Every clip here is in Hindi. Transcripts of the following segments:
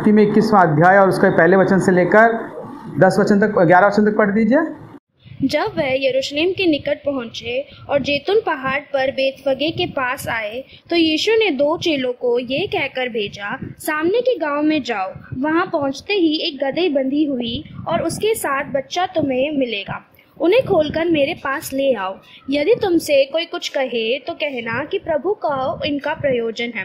मत्ती में 21वां अध्याय और उसके पहले वचन से लेकर 10 वचन तक, 11 वचन तक पढ़ दीजिए। जब वह यरूशलेम के निकट पहुंचे और जैतून पहाड़ पर बेतफगे के पास आए, तो यीशु ने 2 चेलों को ये कहकर भेजा, सामने के गांव में जाओ। वहां पहुंचते ही एक गदही बंधी हुई और उसके साथ बच्चा तुम्हें मिलेगा। उन्हें खोलकर मेरे पास ले आओ। यदि तुमसे कोई कुछ कहे तो कहना कि प्रभु का इनका प्रयोजन है,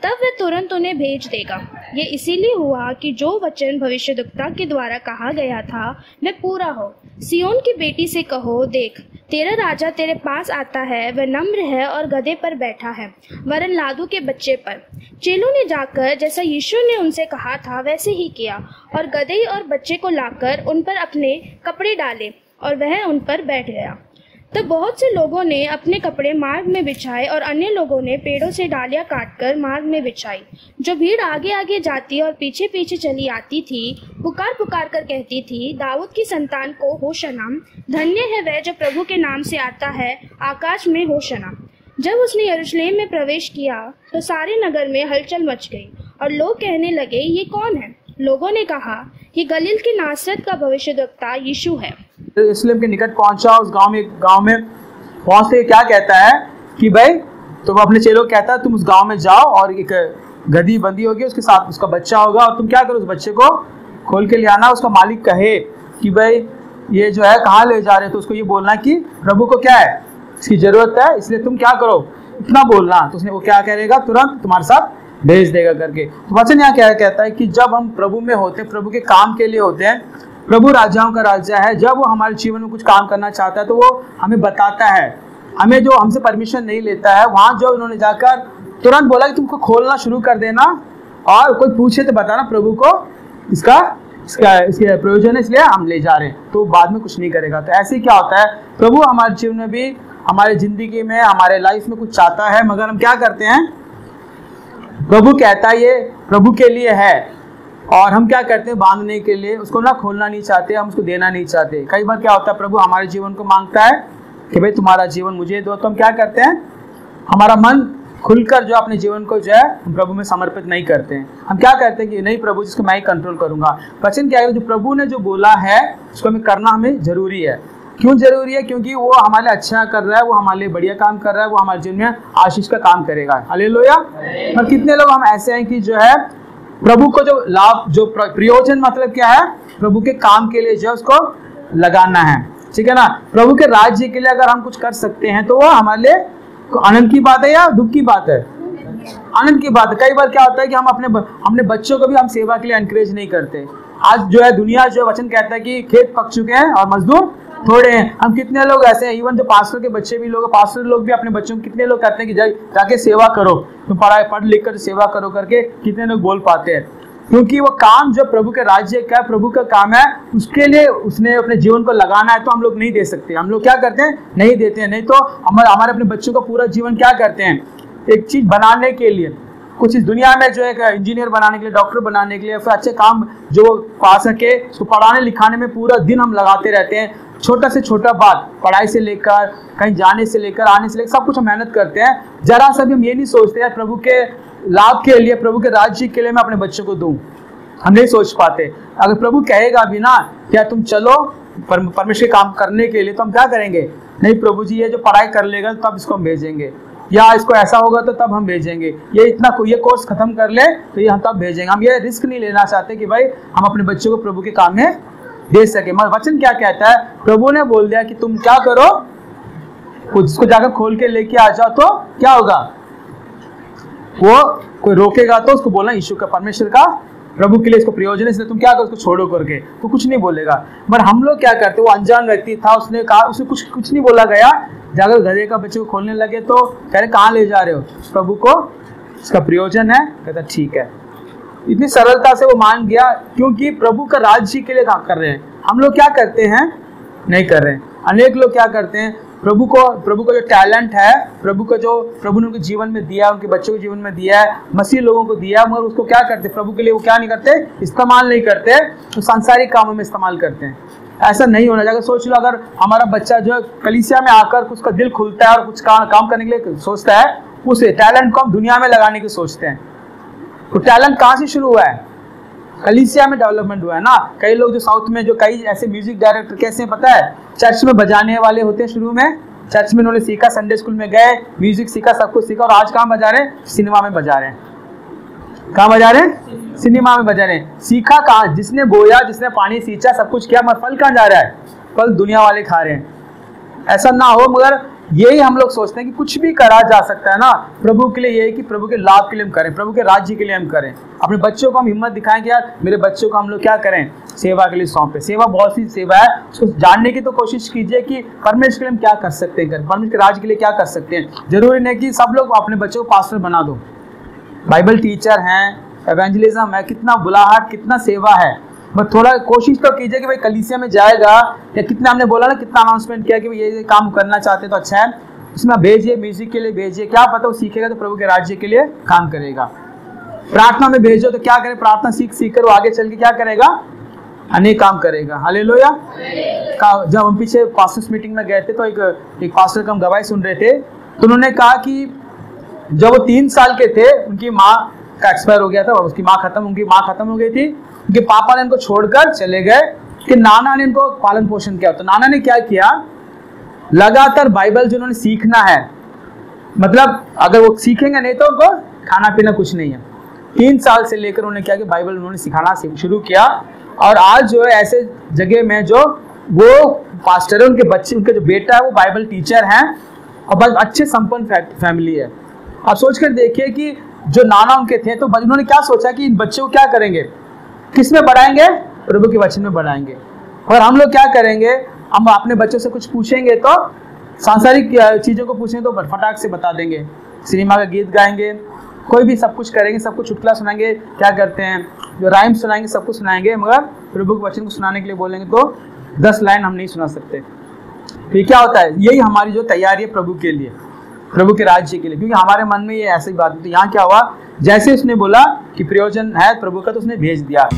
तब वह तुरंत उन्हें भेज देगा। ये इसीलिए हुआ कि जो वचन भविष्यद्वक्ता के द्वारा कहा गया था वह पूरा हो। सियोन की बेटी से कहो, देख तेरा राजा तेरे पास आता है, वह नम्र है और गधे पर बैठा है, वरन लादू के बच्चे पर। चेलों ने जाकर जैसा यीशु ने उनसे कहा था वैसे ही किया और गधे और बच्चे को लाकर उन पर अपने कपड़े डाले और वह उन पर बैठ गया। तब बहुत से लोगों ने अपने कपड़े मार्ग में बिछाए और अन्य लोगों ने पेड़ों से डालियां काटकर मार्ग में बिछाई। जो भीड़ आगे आगे जाती और पीछे पीछे चली आती थी, पुकार पुकार कर कहती थी, दाऊद की संतान को होशाना, धन्य है वह जो प्रभु के नाम से आता है, आकाश में होशाना। जब उसने यरूशलेम में प्रवेश किया तो सारे नगर में हलचल मच गई और लोग कहने लगे, ये कौन है? लोगों ने कहा, ये गलील के नासरत का भविष्यद्वक्ता यीशु है। यरूशलेम के निकट पहुंचा, उस गांव में पहुंचते क्या कहता है कि भाई तुम अपने चेलों को कहता है तुम उस गांव में जाओ और एक गधी बंदी होगी, उसके साथ उसका बच्चा होगा और तुम क्या करो, उस बच्चे को खोल के ले आना। उसका मालिक कहे कि भाई ये जो है कहाँ ले जा रहे, तो उसको ये बोलना कि प्रभु को क्या है, इसकी जरूरत है, इसलिए तुम क्या करो, इतना बोलना। तो उसने वो क्या करेगा, तुरंत तुम्हारे साथ भेज देगा करके। तो वचन यहाँ क्या कहता है कि जब हम प्रभु में होते हैं, प्रभु के काम के लिए होते हैं, प्रभु राजाओं का राजा है, जब वो हमारे जीवन में कुछ काम करना चाहता है तो वो हमें बताता है। हमें जो हमसे परमिशन नहीं लेता है, वहाँ जो उन्होंने जाकर तुरंत बोला कि तुमको खोलना शुरू कर देना और कोई पूछे तो बताना प्रभु को इसका इसके प्रयोजन है, इसलिए हम ले जा रहे हैं, तो बाद में कुछ नहीं करेगा। तो ऐसे क्या होता है, प्रभु हमारे जीवन में भी, हमारे जिंदगी में, हमारे लाइफ में कुछ चाहता है, मगर हम क्या करते हैं, प्रभु कहता है ये प्रभु के लिए है और हम क्या करते हैं, बांधने के लिए उसको ना खोलना नहीं चाहते, हम उसको देना नहीं चाहते। कई बार क्या होता है, प्रभु हमारे जीवन को मांगता है कि भाई तुम्हारा जीवन मुझे दो, तो हम क्या करते हैं, हमारा मन खुलकर जो अपने जीवन को जो है हम प्रभु में समर्पित नहीं करते हैं। हम क्या करते हैं कि नहीं प्रभु जिसको मैं ही कंट्रोल करूंगा। वचन क्या है, जो प्रभु ने जो बोला है उसको हमें करना हमें जरूरी है। क्यों जरूरी है? क्योंकि वो हमारे लिए अच्छा कर रहा है, वो हमारे लिए बढ़िया काम कर रहा है, वो हमारे जीवन में आशीष का काम करेगा। हालेलुया। और कितने लोग हम ऐसे हैं कि जो है प्रभु को जो लाभ, जो प्रयोजन, मतलब क्या है, प्रभु के काम के लिए जो उसको लगाना है, ठीक है ना। प्रभु के राज्य के लिए अगर हम कुछ कर सकते हैं तो वो हमारे लिए आनंद की बात है या दुख की बात है? आनंद की बात है। कई बार क्या होता है कि हम अपने बच्चों को भी हम सेवा के लिए एनकरेज नहीं करते। आज जो है दुनिया जो वचन कहता है कि खेत पक चुके हैं और मजदूर थोड़े हैं। हम कितने लोग ऐसे हैं, इवन जो पास्टर के बच्चे भी लोग, पास्टर लोग भी अपने बच्चों को कितने लोग कहते हैं कि जाके सेवा करो, तुम पढ़ लिख कर सेवा करो करके कितने लोग बोल पाते हैं। क्योंकि वो काम जो प्रभु के राज्य का, प्रभु का काम है, उसके लिए उसने अपने जीवन को लगाना है, तो हम लोग नहीं दे सकते। हम लोग क्या करते हैं, नहीं देते हैं। नहीं तो हमारे अपने बच्चों को पूरा जीवन क्या करते हैं, एक चीज बनाने के लिए, कुछ इस दुनिया में जो है इंजीनियर बनाने के लिए, डॉक्टर बनाने के लिए, फिर अच्छे काम जो पा सके, उसको पढ़ाने लिखाने में पूरा दिन हम लगाते रहते हैं। छोटा से छोटा बात, पढ़ाई से लेकर कहीं जाने से लेकर आने से लेकर सब कुछ हम मेहनत करते हैं। जरा सा भी हम ये नहीं सोचते यार प्रभु के लाभ के लिए, प्रभु के राज्य के लिए मैं अपने बच्चों को दूं। हम नहीं सोच पाते। अगर प्रभु कहेगा भी ना क्या तुम चलो परमेश्वर के काम करने के लिए, तो हम क्या करेंगे, नहीं प्रभु जी ये जो पढ़ाई कर लेगा तब इसको हम भेजेंगे, या इसको ऐसा होगा तो तब हम भेजेंगे, ये कोर्स खत्म कर ले तो ये हम तब भेजेंगे। हम ये रिस्क नहीं लेना चाहते कि भाई हम अपने बच्चों को प्रभु के काम में दे सके। मगर वचन क्या कहता है, प्रभु ने बोल दिया कि तुम क्या करो, उसको जाकर खोल के लेके आ जाओ, तो क्या होगा, वो कोई रोकेगा तो उसको बोलना यीशु का, परमेश्वर का, प्रभु के लिए इसको प्रयोजन है, इसलिए तुम क्या करो, उसको छोड़ो करके, तो कुछ नहीं बोलेगा। पर हम लोग क्या करते, वो अनजान व्यक्ति था, उसने कहा, उसे कुछ नहीं बोला गया, जाकर गधे का बच्चे को खोलने लगे तो कह रहे कहाँ ले जा रहे हो, प्रभु को इसका प्रयोजन है। कहता ठीक है। इतनी सरलता से वो मान गया, क्योंकि प्रभु का राज्य के लिए काम कर रहे हैं। हम लोग क्या करते हैं, नहीं कर रहे हैं। अनेक लोग क्या करते हैं, प्रभु को जो टैलेंट है, प्रभु ने उनके जीवन में दिया, उनके बच्चों के जीवन में दिया है, मसीह लोगों को दिया, मगर उसको क्या करते, प्रभु के लिए वो क्या नहीं करते, इस्तेमाल नहीं करते, तो सांसारिक कामों में इस्तेमाल करते हैं। ऐसा नहीं होना चाहिए। सोच लो, अगर हमारा बच्चा जो है कलीसिया में आकर उसका दिल खुलता है और कुछ काम करने के लिए सोचता है, उस टैलेंट को हम दुनिया में लगाने की सोचते हैं। तो टैलेंट कहाँ से शुरू हुआ है, कलीसिया में डेवलपमेंट हुआ है ना। कई लोग जो साउथ में जो कई ऐसे म्यूजिक डायरेक्टर कैसे हैं पता है, चर्च में बजाने वाले होते हैं, शुरू में चर्च में उन्होंने सीखा, संडे स्कूल में गए, म्यूजिक सीखा, सब कुछ सीखा, और आज कहाँ बजा रहे हैं? सिनेमा में बजा रहे हैं। कहाँ बजा रहे हैं? सिनेमा में बजा रहे हैं। सीखा कहाँ? जिसने बोया, जिसने पानी सींचा, सब कुछ किया, मगर फल कहाँ जा रहा है? फल दुनिया वाले खा रहे हैं। ऐसा ना हो, मगर यही हम लोग सोचते हैं कि कुछ भी करा जा सकता है ना प्रभु के लिए। ये है कि प्रभु के लाभ के लिए हम करें, प्रभु के राज्य के लिए हम करें। अपने बच्चों को हम हिम्मत दिखाएं कि यार मेरे बच्चों को हम लोग क्या करें, सेवा के लिए सौंपे। सेवा बहुत सी सेवा है, उसको जानने की तो कोशिश कीजिए कि परमेश्वर के लिए हम क्या कर सकते हैं, परमेश्वर के राज्य के लिए क्या कर सकते हैं। जरूरी नहीं कि सब लोग अपने बच्चों को पास्टर बना दो। बाइबल टीचर हैं, एवेंजलिज्म है, कितना बुलाहट, कितना सेवा है, बस थोड़ा कोशिश तो कीजिए कि भाई कलीसिया में जाएगा, या कितना हमने बोला ना, कितना अनाउंसमेंट किया कि भाई ये काम करना चाहते तो अच्छा है, उसमें भेजिए, म्यूजिक के लिए भेजिए, क्या पता वो सीखेगा तो प्रभु के राज्य के लिए काम करेगा। प्रार्थना में भेजो तो क्या करे, प्रार्थना सीख कर वो आगे चल के क्या करेगा, अनेक काम करेगा। हालेलुया। जब हम पीछे पास्टर्स मीटिंग में गए थे तो एक पास्टर का हम गवाही सुन रहे थे, तो उन्होंने कहा कि जब वो 3 साल के थे उनकी माँ का एक्सपायर हो गया था, उनकी माँ खत्म हो गई थी। उनके पापा ने इनको छोड़कर चले गए कि नाना ने इनको पालन पोषण किया। तो नाना ने क्या किया, लगातार बाइबल जो उन्होंने सीखना है, मतलब अगर वो सीखेंगे नहीं तो उनको खाना पीना कुछ नहीं है। 3 साल से लेकर उन्होंने क्या कि बाइबल उन्होंने सिखाना शुरू किया, और आज जो है ऐसे जगह में जो वो पास्टर है, उनके बच्चे, उनके जो बेटा है वो बाइबल टीचर हैं, और बस अच्छे संपन्न फैमिली है। आप सोच कर देखिए कि जो नाना उनके थे तो उन्होंने क्या सोचा कि इन बच्चों को क्या करेंगे, किस में बढ़ाएंगे, प्रभु के वचन में बढ़ाएंगे। और हम लोग क्या करेंगे, हम अपने बच्चों से कुछ पूछेंगे तो सांसारिक चीज़ों को पूछेंगे तो फटाक से बता देंगे, सिनेमा का गीत गाएंगे, कोई भी सब कुछ करेंगे, सब कुछ चुटकुला सुनाएंगे, क्या करते हैं जो राइम सुनाएंगे, सब कुछ सुनाएंगे, मगर प्रभु के वचन को सुनाने के लिए बोलेंगे तो 10 लाइन हम नहीं सुना सकते। तो ये क्या होता है, यही हमारी जो तैयारी है प्रभु के लिए, प्रभु के राज्य के लिए, क्योंकि हमारे मन में ये ऐसी बात है। तो यहाँ क्या हुआ, जैसे उसने बोला कि प्रयोजन है प्रभु का तो उसने भेज दिया।